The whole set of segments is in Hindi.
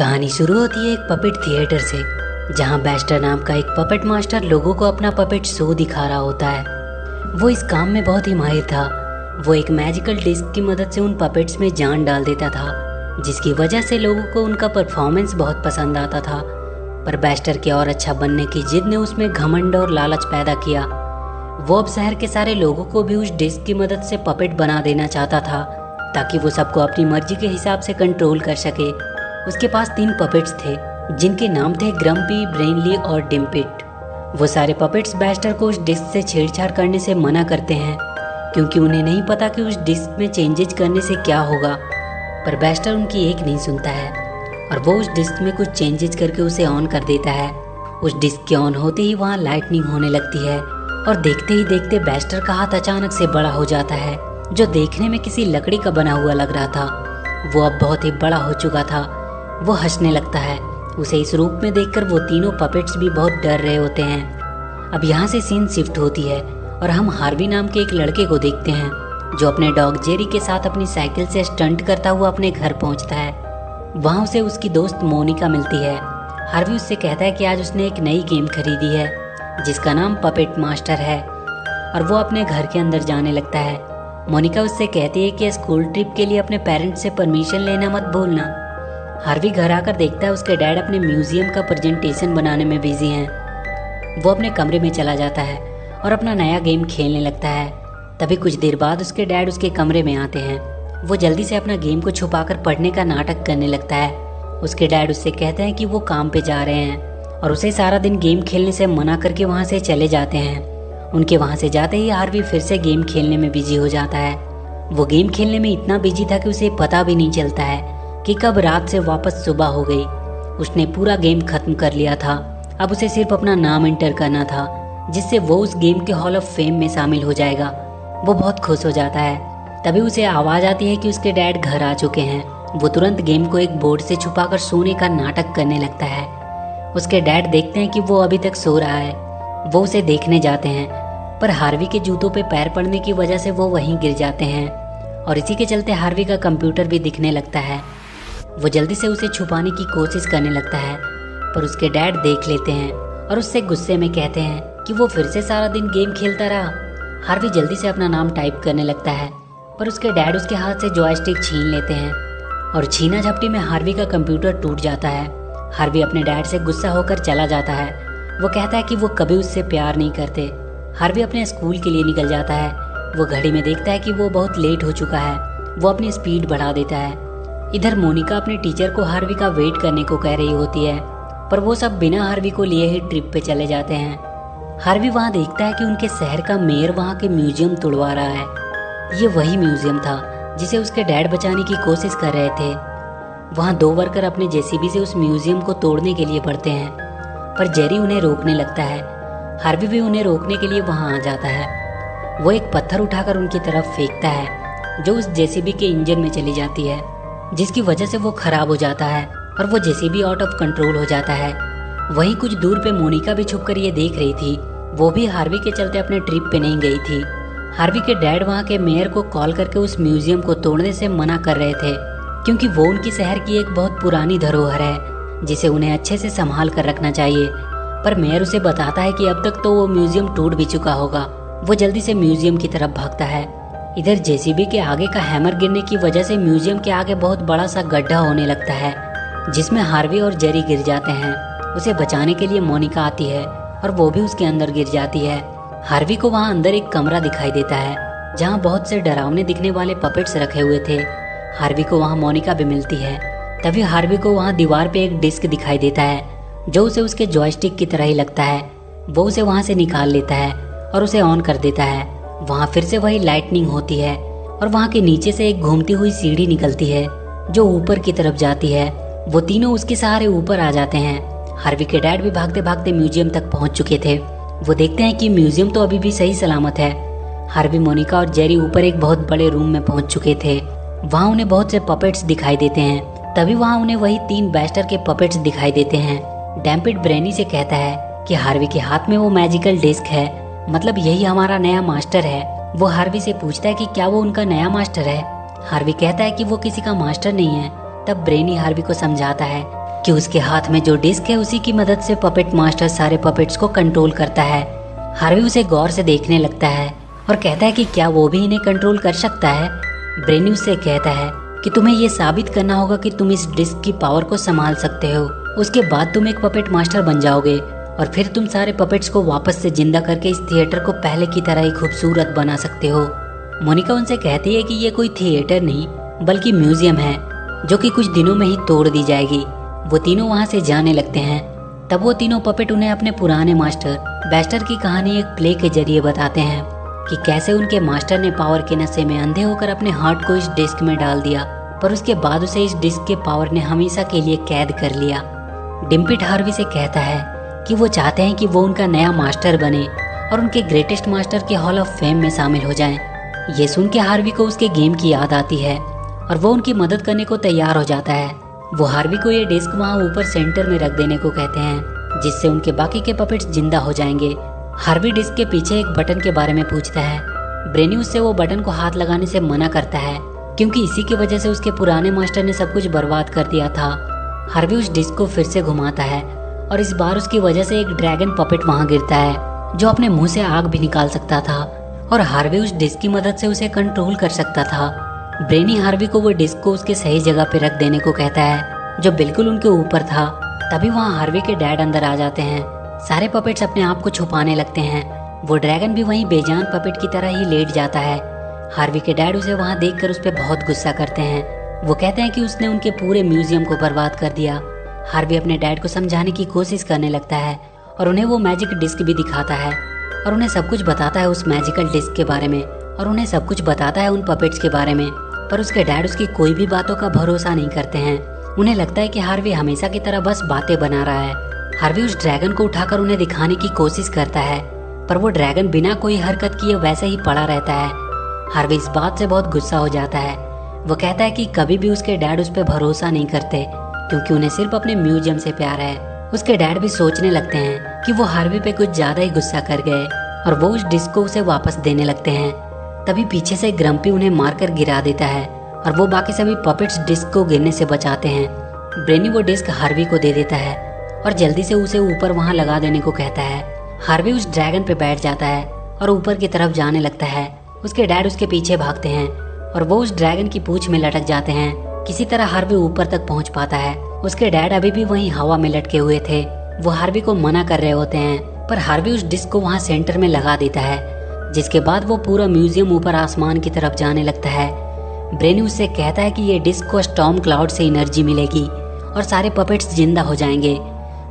कहानी शुरू होती है एक पपेट थिएटर से, जहां बैस्टर नाम का एक पपेट मास्टर लोगों को अपना पपेट शो दिखा रहा होता है। वो इस काम में बहुत ही माहिर था। वो एक मैजिकल डिस्क की मदद से उन पपेट्स में जान डाल देता था, जिसकी वजह से लोगों को उनका परफॉर्मेंस बहुत पसंद आता था। पर बैस्टर के और अच्छा बनने की जिद ने उसमें घमंड और लालच पैदा किया। वो अब शहर के सारे लोगों को भी उस डिस्क की मदद से पपेट बना देना चाहता था, ताकि वो सबको अपनी मर्जी के हिसाब से कंट्रोल कर सके। उसके पास 3 पपेट्स थे, जिनके नाम थे ग्रम्पी, ब्रेनली और डिम्पिट। वो सारे पपेट्स बैस्टर को उस डिस्क से छेड़छाड़ करने से मना करते हैं, क्योंकि उन्हें नहीं पता कि उस डिस्क में चेंजेज करने से क्या होगा। पर बैस्टर उनकी एक नहीं सुनता है और वो उस डिस्क में कुछ चेंजेज करके उसे ऑन कर देता है। उस डिस्क के ऑन होते ही वहाँ लाइटनिंग होने लगती है और देखते ही देखते बैस्टर का हाथ अचानक से बड़ा हो जाता है, जो देखने में किसी लकड़ी का बना हुआ लग रहा था। वो अब बहुत ही बड़ा हो चुका था। वो हंसने लगता है। उसे इस रूप में देखकर वो तीनों पपेट्स भी बहुत डर रहे होते हैं। अब यहाँ से सीन शिफ्ट होती है और हम हार्वी नाम के एक लड़के को देखते हैं, जो अपने डॉग जेरी के साथ अपनी साइकिल से स्टंट करता हुआ अपने घर पहुँचता है। वहाँ उसे उसकी दोस्त मोनिका मिलती है। हार्वी उससे कहता है कि आज उसने एक नई गेम खरीदी है, जिसका नाम पपेट मास्टर है, और वो अपने घर के अंदर जाने लगता है। मोनिका उससे कहती है कि स्कूल ट्रिप के लिए अपने पेरेंट्स से परमिशन लेना मत भूलना। हार्वी घर आकर देखता है उसके डैड अपने म्यूजियम का प्रेजेंटेशन बनाने में बिजी हैं। वो अपने कमरे में चला जाता है और अपना नया गेम खेलने लगता है। तभी कुछ देर बाद उसके डैड उसके कमरे में आते हैं। वो जल्दी से अपना गेम को छुपाकर पढ़ने का नाटक करने लगता है। उसके डैड उससे कहते हैं कि वो काम पे जा रहे हैं और उसे सारा दिन गेम खेलने से मना करके वहाँ से चले जाते हैं। उनके वहाँ से जाते ही हार्वी फिर से गेम खेलने में बिजी हो जाता है। वो गेम खेलने में इतना बिजी था कि उसे पता भी नहीं चलता है कि कब रात से वापस सुबह हो गई। उसने पूरा गेम खत्म कर लिया था। अब उसे सिर्फ अपना नाम एंटर करना था, जिससे वो उस गेम के हॉल ऑफ फेम में शामिल हो जाएगा। वो बहुत खुश हो जाता है। तभी उसे आवाज आती है कि उसके डैड घर आ चुके हैं। वो तुरंत गेम को एक बोर्ड से छुपाकर सोने का नाटक करने लगता है। उसके डैड देखते हैं कि वो अभी तक सो रहा है। वो उसे देखने जाते हैं, पर हार्वी के जूतों पे पैर पड़ने की वजह से वो वहीं गिर जाते हैं और इसी के चलते हार्वी का कंप्यूटर भी दिखने लगता है। वो जल्दी से उसे छुपाने की कोशिश करने लगता है, पर उसके डैड देख लेते हैं और उससे गुस्से में कहते हैं कि वो फिर से सारा दिन गेम खेलता रहा। हार्वी जल्दी से अपना नाम टाइप करने लगता है, पर उसके डैड उसके हाथ से जॉयस्टिक छीन लेते हैं और छीना झपटी में हार्वी का कंप्यूटर टूट जाता है। हार्वी अपने डैड से गुस्सा होकर चला जाता है। वो कहता है कि वो कभी उससे प्यार नहीं करते। हार्वी अपने स्कूल के लिए निकल जाता है। वो घड़ी में देखता है कि वो बहुत लेट हो चुका है। वो अपनी स्पीड बढ़ा देता है। इधर मोनिका अपने टीचर को हार्वी का वेट करने को कह रही होती है, पर वो सब बिना हार्वी को लिए ही ट्रिप पे चले जाते हैं। हार्वी वहाँ देखता है कि उनके शहर का मेयर वहाँ के म्यूजियम तोड़वा रहा है। ये वही म्यूजियम था जिसे उसके डैड बचाने की कोशिश कर रहे थे। वहाँ 2 वर्कर अपने जेसीबी से उस म्यूजियम को तोड़ने के लिए बढ़ते हैं, पर जेरी उन्हें रोकने लगता है। हार्वी भी उन्हें रोकने के लिए वहाँ आ जाता है। वो एक पत्थर उठाकर उनकी तरफ फेंकता है, जो उस जेसीबी के इंजन में चली जाती है, जिसकी वजह से वो खराब हो जाता है और वो जेसीबी आउट ऑफ कंट्रोल हो जाता है। वहीं कुछ दूर पे मोनिका भी छुपकर ये देख रही थी। वो भी हार्वी के चलते अपने ट्रिप पे नहीं गई थी। हार्वी के डैड वहाँ के मेयर को कॉल करके उस म्यूजियम को तोड़ने से मना कर रहे थे, क्योंकि वो उनकी शहर की एक बहुत पुरानी धरोहर है, जिसे उन्हें अच्छे से संभाल कर रखना चाहिए। पर मेयर उसे बताता है कि अब तक तो वो म्यूजियम टूट भी चुका होगा। वो जल्दी से म्यूजियम की तरफ भागता है। इधर जेसीबी के आगे का हैमर गिरने की वजह से म्यूजियम के आगे बहुत बड़ा सा गड्ढा होने लगता है, जिसमें हार्वी और जेरी गिर जाते हैं। उसे बचाने के लिए मोनिका आती है और वो भी उसके अंदर गिर जाती है। हार्वी को वहाँ अंदर एक कमरा दिखाई देता है, जहाँ बहुत से डरावने दिखने वाले पपेट्स रखे हुए थे। हार्वी को वहाँ मोनिका भी मिलती है। तभी हार्वी को वहाँ दीवार पे एक डिस्क दिखाई देता है, जो उसे उसके जॉयस्टिक की तरह ही लगता है। वो उसे वहाँ से निकाल लेता है और उसे ऑन कर देता है। वहाँ फिर से वही लाइटनिंग होती है और वहाँ के नीचे से एक घूमती हुई सीढ़ी निकलती है, जो ऊपर की तरफ जाती है। वो तीनों उसके सहारे ऊपर आ जाते हैं। हार्वी के डैड भी भागते भागते म्यूजियम तक पहुँच चुके थे। वो देखते हैं कि म्यूजियम तो अभी भी सही सलामत है। हार्वी, मोनिका और जेरी ऊपर एक बहुत बड़े रूम में पहुँच चुके थे। वहाँ उन्हें बहुत से पपेट्स दिखाई देते हैं। तभी वहाँ उन्हें वही 3 बैस्टर के पपेट्स दिखाई देते हैं। डैम्पिट ब्रेनी से कहता है कि हार्वी के हाथ में वो मैजिकल डिस्क है, मतलब यही हमारा नया मास्टर है। वो हार्वी से पूछता है कि क्या वो उनका नया मास्टर है। हार्वी कहता है कि वो किसी का मास्टर नहीं है। तब ब्रेनी हार्वी को समझाता है कि उसके हाथ में जो डिस्क है उसी की मदद से पपेट मास्टर सारे पपेट्स को कंट्रोल करता है। हार्वी उसे गौर से देखने लगता है और कहता है कि क्या वो भी इन्हें कंट्रोल कर सकता है। ब्रेनी उससे कहता है कि तुम्हें ये साबित करना होगा कि तुम इस डिस्क की पावर को संभाल सकते हो, उसके बाद तुम एक पपेट मास्टर बन जाओगे और फिर तुम सारे पपेट्स को वापस से जिंदा करके इस थिएटर को पहले की तरह ही खूबसूरत बना सकते हो। मोनिका उनसे कहती है कि ये कोई थिएटर नहीं बल्कि म्यूजियम है जो कि कुछ दिनों में ही तोड़ दी जाएगी। वो तीनों वहाँ से जाने लगते हैं। तब वो तीनों पपेट उन्हें अपने पुराने मास्टर बैस्टर की कहानी एक प्ले के जरिए बताते हैं कि कैसे उनके मास्टर ने पावर के नशे में अंधे होकर अपने हार्ट को इस डिस्क में डाल दिया, पर उसके बाद उसे इस डिस्क के पावर ने हमेशा के लिए कैद कर लिया। डिम्पिट हार्वी से कहता है कि वो चाहते हैं कि वो उनका नया मास्टर बने और उनके ग्रेटेस्ट मास्टर के हॉल ऑफ फेम में शामिल हो जाएं। ये सुन के हार्वी को उसके गेम की याद आती है और वो उनकी मदद करने को तैयार हो जाता है। वो हार्वी को ये डिस्क वहाँ ऊपर सेंटर में रख देने को कहते हैं जिससे उनके बाकी के पपेट्स जिंदा हो जाएंगे। हार्वी डिस्क के पीछे एक बटन के बारे में पूछता है। ब्रेनी उससे वो बटन को हाथ लगाने से मना करता है क्योंकि इसी की वजह से उसके पुराने मास्टर ने सब कुछ बर्बाद कर दिया था। हार्वी उस डिस्क को फिर से घुमाता है और इस बार उसकी वजह से एक ड्रैगन पपेट वहाँ गिरता है जो अपने मुंह से आग भी निकाल सकता था और हार्वी उस डिस्क की मदद से उसे कंट्रोल कर सकता था। ब्रेनी हार्वी को वो डिस्क को उसके सही जगह पे रख देने को कहता है जो बिल्कुल उनके ऊपर था। तभी वहाँ हार्वी के डैड अंदर आ जाते हैं। सारे पपेट्स अपने आप को छुपाने लगते हैं। वो ड्रैगन भी वहीं बेजान पपेट की तरह ही लेट जाता है। हार्वी के डैड उसे वहाँ देखकर उस पर बहुत गुस्सा करते हैं। वो कहते हैं कि उसने उनके पूरे म्यूजियम को बर्बाद कर दिया। हार्वी अपने डैड को समझाने की कोशिश करने लगता है और उन्हें वो मैजिक डिस्क भी दिखाता है और उन्हें सब कुछ बताता है उस मैजिकल डिस्क के बारे में और उन्हें सब कुछ बताता है उन पपेट्स के बारे में। पर उसके डैड उसकी कोई भी बातों का भरोसा नहीं करते हैं। उन्हें लगता है कि हार्वी हमेशा की तरह बस बातें बना रहा है। हार्वी उस ड्रैगन को उठाकर उन्हें दिखाने की कोशिश करता है पर वो ड्रैगन बिना कोई हरकत किए वैसे ही पड़ा रहता है। हार्वी इस बात से बहुत गुस्सा हो जाता है। वो कहता है कि कभी भी उसके डैड उस पर भरोसा नहीं करते क्योंकि उन्हें सिर्फ अपने म्यूजियम से प्यार है। उसके डैड भी सोचने लगते हैं कि वो हार्वी पे कुछ ज्यादा ही गुस्सा कर गए और वो उस डिस्क को उसे वापस देने लगते हैं। तभी पीछे से ग्रम्पी उन्हें मारकर गिरा देता है और वो बाकी सभी पपेट्स डिस्क को गिरने से बचाते हैं। ब्रेनी वो डिस्क हार्वी को दे देता है और जल्दी से उसे ऊपर वहाँ लगा देने को कहता है। हार्वी उस ड्रैगन पे बैठ जाता है और ऊपर की तरफ जाने लगता है। उसके डैड उसके पीछे भागते हैं और वो उस ड्रैगन की पूंछ में लटक जाते हैं। किसी तरह हार्वी ऊपर तक पहुंच पाता है। उसके डैड अभी भी वहीं हवा में लटके हुए थे। वो हार्वी को मना कर रहे होते हैं पर हार्वी उस डिस्क को वहाँ सेंटर में लगा देता है जिसके बाद वो पूरा म्यूजियम ऊपर आसमान की तरफ जाने लगता है। ब्रेनी उससे कहता है कि ये डिस्क को स्टॉर्म क्लाउड से एनर्जी मिलेगी और सारे पपेट्स जिंदा हो जाएंगे।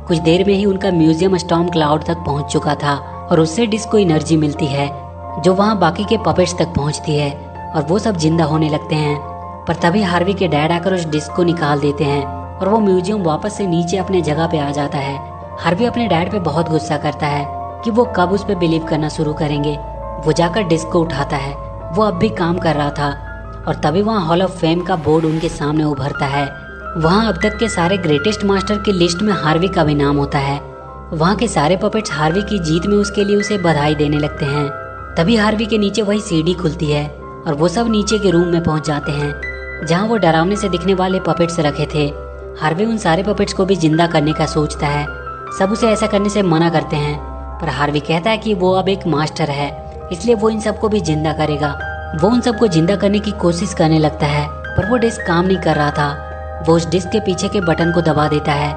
कुछ देर में ही उनका म्यूजियम स्टॉर्म क्लाउड तक पहुंच चुका था और उससे डिस्क को एनर्जी मिलती है जो वहाँ बाकी के पपेट्स तक पहुँचती है और वो सब जिंदा होने लगते हैं। पर तभी हार्वी के डैड आकर उस डिस्क को निकाल देते हैं और वो म्यूजियम वापस से नीचे अपने जगह पे आ जाता है। हार्वी अपने डैड पे बहुत गुस्सा करता है कि वो कब उस पे बिलीव करना शुरू करेंगे। वो जाकर डिस्क को उठाता है। वो अब भी काम कर रहा था और तभी वहाँ हॉल ऑफ फेम का बोर्ड उनके सामने उभरता है। वहाँ अब तक के सारे ग्रेटेस्ट मास्टर की लिस्ट में हार्वी का भी नाम होता है। वहाँ के सारे पपेट्स हार्वी की जीत में उसके लिए उसे बधाई देने लगते हैं। तभी हार्वी के नीचे वही सीढ़ी खुलती है और वो सब नीचे के रूम में पहुँच जाते हैं जहाँ वो डरावने से दिखने वाले पपेट्स रखे थे। हार्वी उन सारे पपेट्स को भी जिंदा करने का सोचता है। सब उसे ऐसा करने से मना करते हैं पर हार्वी कहता है कि वो अब एक मास्टर है इसलिए वो इन सबको भी जिंदा करेगा। वो उन सबको जिंदा करने की कोशिश करने लगता है पर वो डिस्क काम नहीं कर रहा था। वो उस डिस्क के पीछे के बटन को दबा देता है।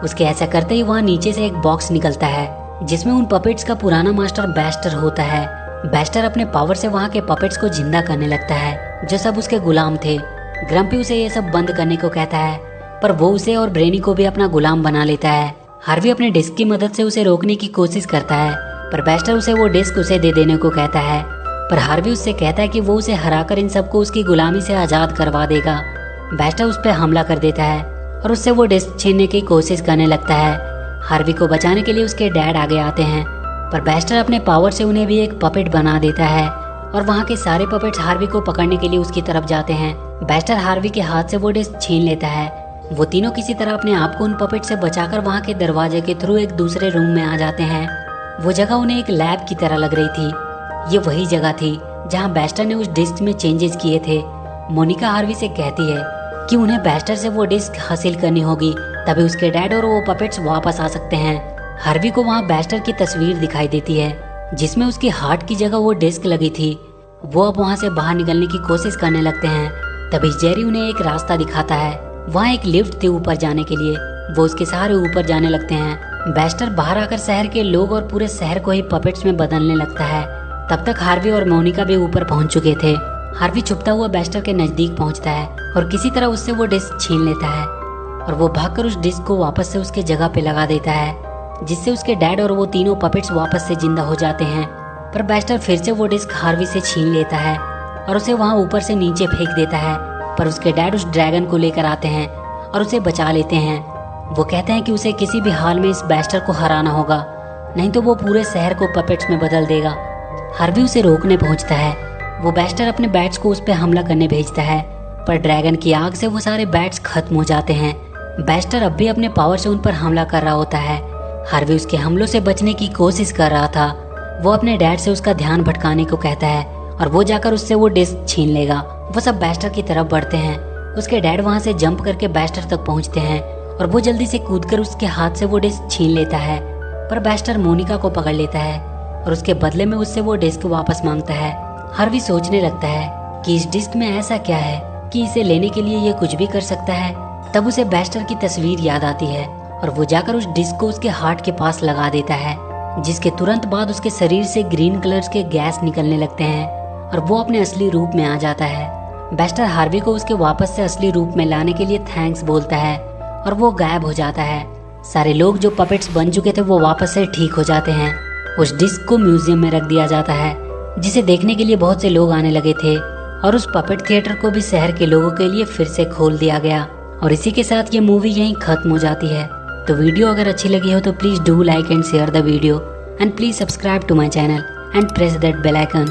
उसके ऐसा करते ही वहाँ नीचे से एक बॉक्स निकलता है जिसमें उन पपेट्स का पुराना मास्टर बैस्टर होता है। बैस्टर अपने पावर से वहाँ के पपेट्स को जिंदा करने लगता है जो सब उसके गुलाम थे। ग्रम्पी उसे ये सब बंद करने को कहता है पर वो उसे और ब्रेनी को भी अपना गुलाम बना लेता है। हार्वी अपने डिस्क की मदद से उसे रोकने की कोशिश करता है पर बैस्टर उसे वो डिस्क उसे दे देने को कहता है। पर हार्वी उससे कहता है कि वो उसे हराकर इन सबको उसकी गुलामी से आजाद करवा देगा। बैस्टर उस पर हमला कर देता है और उससे वो डिस्क छीनने की कोशिश करने लगता है। हार्वी को बचाने के लिए उसके डैड आगे आते हैं पर बैस्टर अपने पावर से उन्हें भी एक पपेट बना देता है और वहाँ के सारे पपेट्स हार्वी को पकड़ने के लिए उसकी तरफ जाते हैं। बैस्टर हार्वी के हाथ से वो डिस्क छीन लेता है। वो तीनों किसी तरह अपने आप को उन पपेट से बचाकर वहाँ के दरवाजे के थ्रू एक दूसरे रूम में आ जाते हैं। वो जगह उन्हें एक लैब की तरह लग रही थी। ये वही जगह थी जहाँ बैस्टर ने उस डिस्क में चेंजेस किए थे। मोनिका हार्वी से कहती है कि उन्हें बैस्टर से वो डिस्क हासिल करनी होगी तभी उसके डैड और वो पपेट्स वापस आ सकते हैं। हार्वी को वहाँ बैस्टर की तस्वीर दिखाई देती है जिसमें उसकी हार्ट की जगह वो डिस्क लगी थी। वो अब वहाँ से बाहर निकलने की कोशिश करने लगते हैं। तभी जेरी उन्हें एक रास्ता दिखाता है। वहाँ एक लिफ्ट थी ऊपर जाने के लिए। वो उसके सहारे ऊपर जाने लगते हैं। बैस्टर बाहर आकर शहर के लोग और पूरे शहर को ही पपेट्स में बदलने लगता है। तब तक हार्वी और मोनिका भी ऊपर पहुंच चुके थे। हार्वी छुपता हुआ बैस्टर के नजदीक पहुंचता है और किसी तरह उससे वो डिस्क छीन लेता है और वो भागकर उस डिस्क को वापस से उसके जगह पे लगा देता है, जिससे उसके डैड और वो तीनों पपेट्स वापस से जिंदा हो जाते हैं। पर बैस्टर फिर से वो डिस्क हार्वी से छीन लेता है और उसे वहाँ ऊपर से नीचे फेंक देता है। पर उसके डैड उस ड्रैगन को लेकर आते हैं और उसे बचा लेते हैं। वो कहते हैं कि उसे किसी भी हाल में इस बैस्टर को हराना होगा, नहीं तो वो पूरे शहर को पपेट्स में बदल देगा। हार्वी उसे रोकने पहुंचता है। वो बैस्टर अपने बैट्स को उस पर हमला करने भेजता है, पर ड्रैगन की आग से वो सारे बैट्स खत्म हो जाते हैं। बैस्टर अब भी अपने पावर से उन पर हमला कर रहा होता है। हार्वी उसके हमलों से बचने की कोशिश कर रहा था। वो अपने डैड से उसका ध्यान भटकाने को कहता है और वो जाकर उससे वो डिस्क छीन लेगा। वो सब बैस्टर की तरफ बढ़ते हैं। उसके डैड वहाँ से जंप करके बैस्टर तक पहुँचते हैं और वो जल्दी से कूदकर उसके हाथ से वो डिस्क छीन लेता है। पर बैस्टर मोनिका को पकड़ लेता है और उसके बदले में उससे वो डिस्क वापस मांगता है। हार्वी सोचने लगता है कि इस डिस्क में ऐसा क्या है कि इसे लेने के लिए ये कुछ भी कर सकता है। तब उसे बैस्टर की तस्वीर याद आती है और वो जाकर उस डिस्क को उसके हार्ट के पास लगा देता है, जिसके तुरंत बाद उसके शरीर से ग्रीन कलर्स के गैस निकलने लगते हैं और वो अपने असली रूप में आ जाता है। बैस्टर हार्वी को उसके वापस से असली रूप में लाने के लिए थैंक्स बोलता है और वो गायब हो जाता है। सारे लोग जो पपेट्स बन चुके थे वो वापस से ठीक हो जाते हैं। उस डिस्क को म्यूजियम में रख दिया जाता है, जिसे देखने के लिए बहुत से लोग आने लगे थे और उस पपेट थिएटर को भी शहर के लोगों के लिए फिर से खोल दिया गया। और इसी के साथ ये मूवी यहीं खत्म हो जाती है। तो वीडियो अगर अच्छी लगी हो तो please do like and share the video and please subscribe to my channel and press that bell icon.